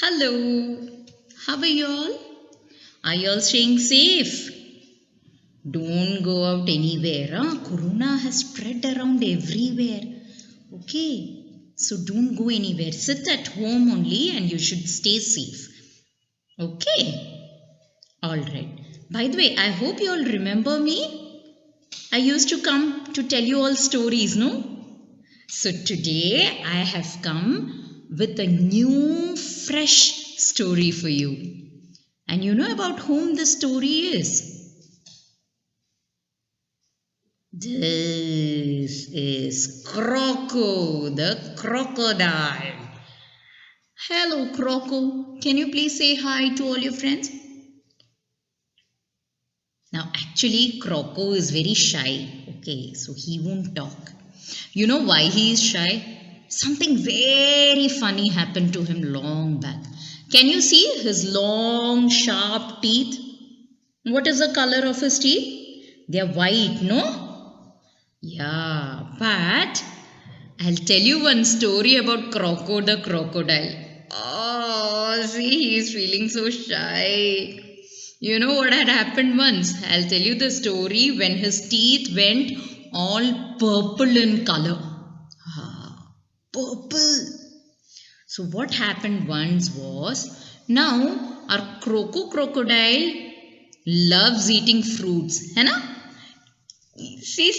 Hello, how are you all? Are you all staying safe? Don't go out anywhere. Corona has spread around everywhere. Okay, so don't go anywhere. Sit at home only and you should stay safe. Okay, alright. By the way, I hope you all remember me. I used to come to tell you all stories, no? So today I have come with a new, fresh story for you. And you know about whom the story is? This is Croco, the crocodile. Hello, Croco. Can you please say hi to all your friends? Now, actually, Croco is very shy. Okay, so he won't talk. You know why he is shy? Something very funny happened to him long back. Can you see his long, sharp teeth? What is the color of his teeth? They are white, no? Yeah, but I'll tell you one story about Croco the crocodile. Oh, see, he's feeling so shy. You know what had happened once? I'll tell you the story when his teeth went all purple in color. Ah, purple. So what happened once was now our Croco crocodile loves eating fruits, है ना? See.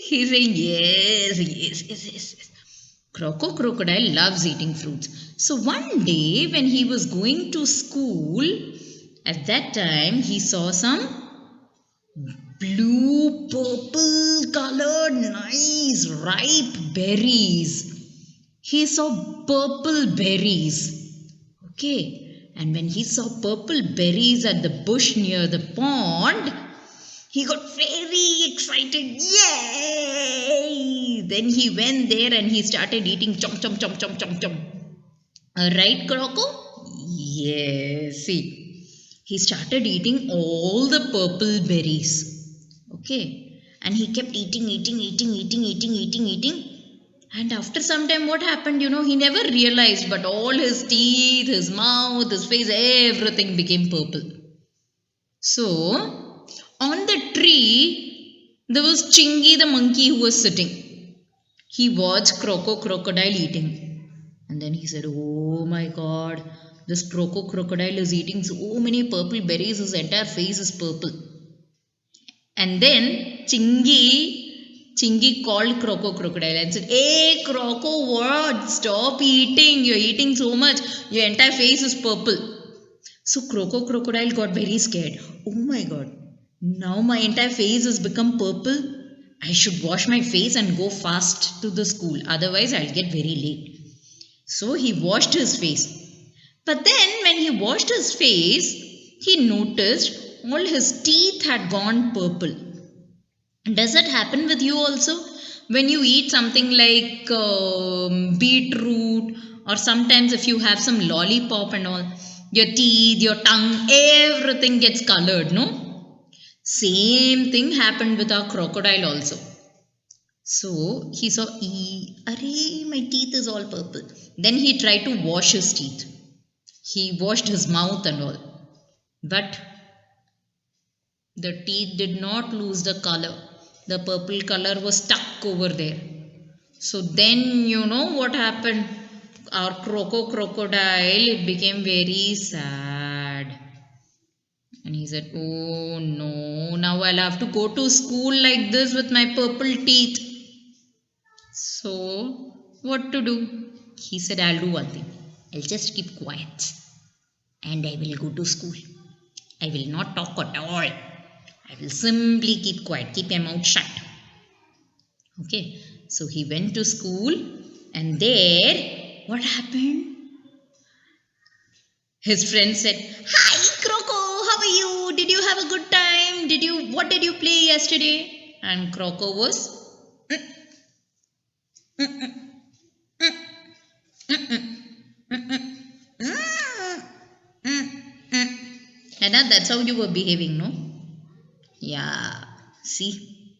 He's saying yes. Croco crocodile loves eating fruits. So one day when he was going to school, at that time he saw some blue purple colored nice ripe berries. He saw purple berries. Okay. And when he saw purple berries at the bush near the pond, he got very excited. Yay! Then he went there and he started eating chom. Right, Croco? Yes. See, he started eating all the purple berries. Okay. And he kept eating. And after some time, what happened? He never realized, but all his teeth, his mouth, his face, everything became purple. So, on the tree, there was Chingy the monkey who was sitting. He watched Croco crocodile eating. And then he said, oh my god, this Croco crocodile is eating so many purple berries, his entire face is purple. And then Chingy called Croco crocodile and said, hey Croco, what? Stop eating. You're eating so much. Your entire face is purple. So Croco crocodile got very scared. Oh my god. Now my entire face has become purple. I should wash my face and go fast to the school. Otherwise I'll get very late. So he washed his face. But then when he washed his face, he noticed all his teeth had gone purple. Does that happen with you also? When you eat something like beetroot, or sometimes if you have some lollipop and all, your teeth, your tongue, everything gets colored, no? Same thing happened with our crocodile also. So he saw, array, my teeth is all purple. Then he tried to wash his teeth. He washed his mouth and all. But the teeth did not lose the color. The purple color was stuck over there. So then you know what happened? Our Croco crocodile, it became very sad. And he said, oh no, now I'll have to go to school like this with my purple teeth. So what to do? He said, I'll do one thing. I'll just keep quiet and I will go to school. I will not talk at all. I will simply keep quiet, keep my mouth shut. Okay, so he went to school, and there, what happened? His friend said, hi, Croco, how are you? Did you have a good time? What did you play yesterday? And Croco was, and that's how you were behaving, no? Yeah, see?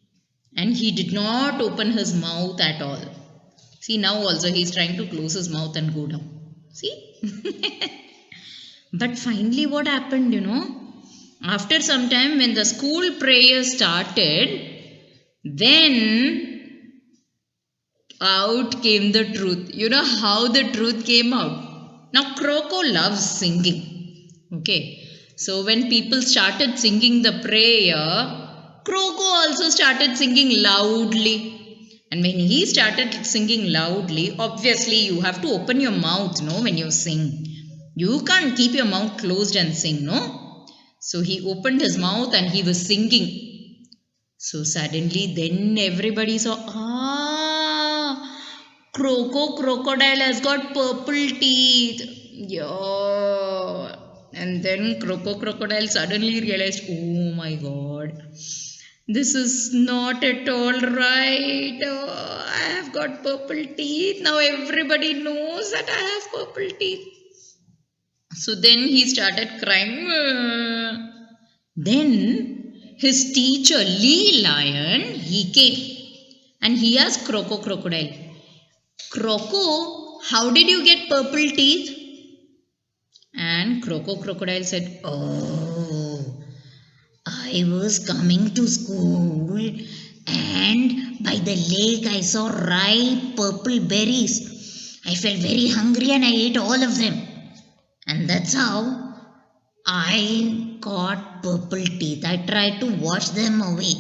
And he did not open his mouth at all. See, now also he's trying to close his mouth and go down. See? But finally, what happened, After some time, when the school prayer started, then out came the truth. You know how the truth came out? Now, Croco loves singing. Okay. So, when people started singing the prayer, Croco also started singing loudly. And when he started singing loudly, obviously you have to open your mouth, no, when you sing. You can't keep your mouth closed and sing, no? So he opened his mouth and he was singing. So suddenly, then everybody saw, Croco crocodile has got purple teeth. Yeah. And then Croco crocodile suddenly realized, oh my god, this is not at all right. Oh, I have got purple teeth. Now everybody knows that I have purple teeth. So then he started crying. Then his teacher Lee Lion, he came and he asked Croco crocodile, Croco, how did you get purple teeth? And Croco crocodile said, oh, I was coming to school and by the lake I saw ripe purple berries. I felt very hungry and I ate all of them. And that's how I got purple teeth. I tried to wash them away.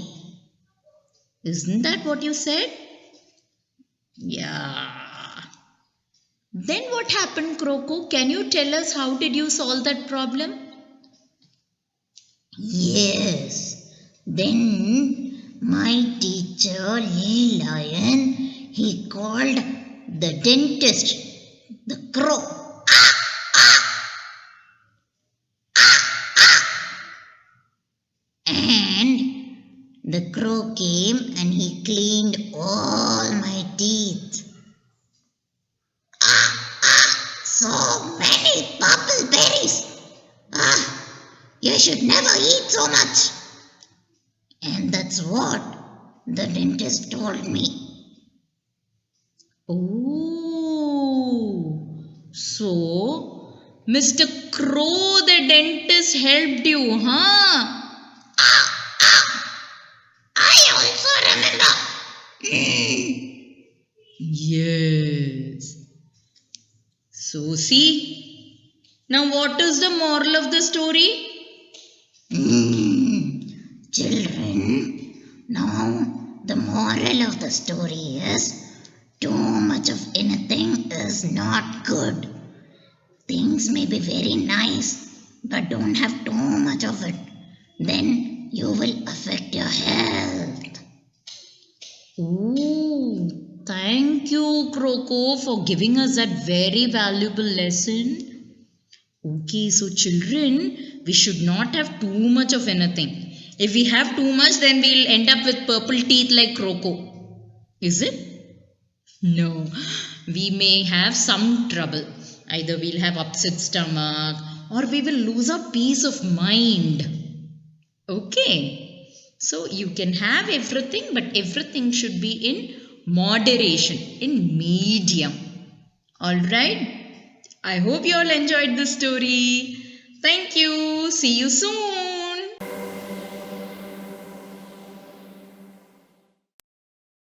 Isn't that what you said? Yeah. Then what happened, Croco? Can you tell us how did you solve that problem? Yes. Then my teacher Lee Lion, he called the dentist, the crow. And the crow came and he cleaned all my teeth. So many purple berries. You should never eat so much. And that's what the dentist told me. Oh, so Mr. Crow, the dentist helped you, huh? I also remember. Yes. So, see, now what is the moral of the story? Children, now the moral of the story is too much of anything is not good. Things may be very nice, but don't have too much of it. Then you will affect your health. Oh, thank you, Croco, for giving us that very valuable lesson. Okay, so children, we should not have too much of anything. If we have too much, then we'll end up with purple teeth like Croco. Is it? No. We may have some trouble. Either we'll have upset stomach or we will lose our peace of mind. Okay. So you can have everything, but everything should be in moderation, in medium. Alright. I hope you all enjoyed this story. Thank you. See you soon.